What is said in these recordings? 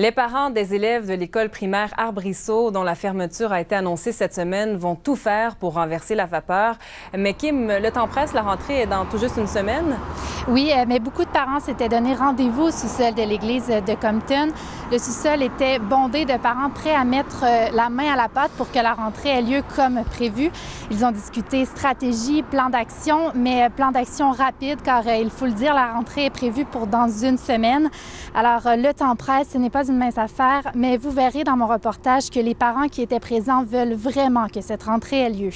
Les parents des élèves de l'école primaire Arbrisseau, dont la fermeture a été annoncée cette semaine, vont tout faire pour renverser la vapeur. Mais Kim, le temps presse, la rentrée est dans tout juste une semaine. Oui, mais beaucoup de parents s'étaient donné rendez-vous au sous-sol de l'église de Compton. Le sous-sol était bondé de parents prêts à mettre la main à la pâte pour que la rentrée ait lieu comme prévu. Ils ont discuté stratégie, plan d'action, mais plan d'action rapide, car il faut le dire, la rentrée est prévue pour dans une semaine. Alors, le temps presse, ce n'est pas une mince affaire, mais vous verrez dans mon reportage que les parents qui étaient présents veulent vraiment que cette rentrée ait lieu.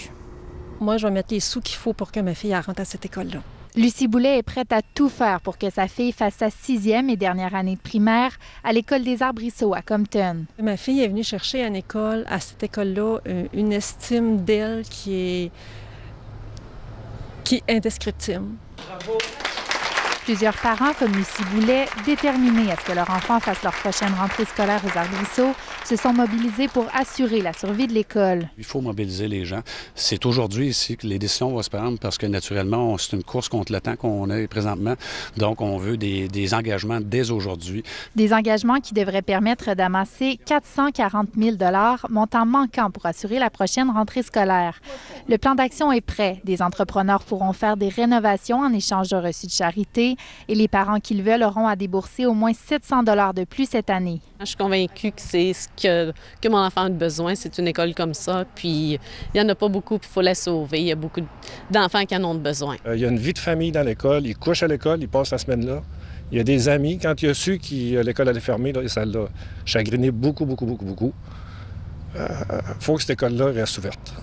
Moi, je vais mettre les sous qu'il faut pour que ma fille rentre à cette école-là. Lucie Boulet est prête à tout faire pour que sa fille fasse sa 6e et dernière année de primaire à l'école des Arbrisseaux à Compton. Ma fille est venue chercher à cette école-là, une estime d'elle qui est indescriptible. Bravo. Plusieurs parents, comme Lucie Boulet, déterminés à ce que leur enfant fasse leur prochaine rentrée scolaire aux Arbrisseaux, se sont mobilisés pour assurer la survie de l'école. Il faut mobiliser les gens. C'est aujourd'hui ici que les décisions vont se prendre parce que naturellement, c'est une course contre le temps qu'on a présentement. Donc, on veut des engagements dès aujourd'hui. Des engagements qui devraient permettre d'amasser 440 000 $, montant manquant pour assurer la prochaine rentrée scolaire. Le plan d'action est prêt. Des entrepreneurs pourront faire des rénovations en échange de reçus de charité. Et les parents qui le veulent auront à débourser au moins 700 $ de plus cette année. Je suis convaincue que c'est ce que mon enfant a besoin, c'est une école comme ça. Puis il n'y en a pas beaucoup, puis il faut la sauver. Il y a beaucoup d'enfants qui en ont besoin. Il y a une vie de famille dans l'école. Ils couchent à l'école, ils passent la semaine là. Il y a des amis. Quand il a su que l'école allait fermer, là, ça l'a chagriné beaucoup. Faut que cette école-là reste ouverte.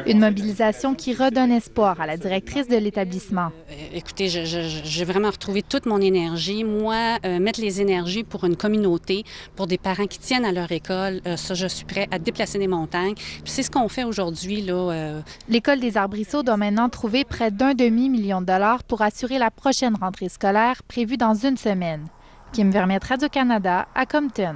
Une mobilisation qui redonne espoir à la directrice de l'établissement. Écoutez, j'ai vraiment retrouvé toute mon énergie. Moi, mettre les énergies pour une communauté, pour des parents qui tiennent à leur école, ça, je suis prêt à déplacer des montagnes. Puis c'est ce qu'on fait aujourd'hui, là. L'école des Arbrisseaux doit maintenant trouver près d'1 demi-million de $ pour assurer la prochaine rentrée scolaire prévue dans une semaine. Kim Vermette, Radio-Canada, à Compton.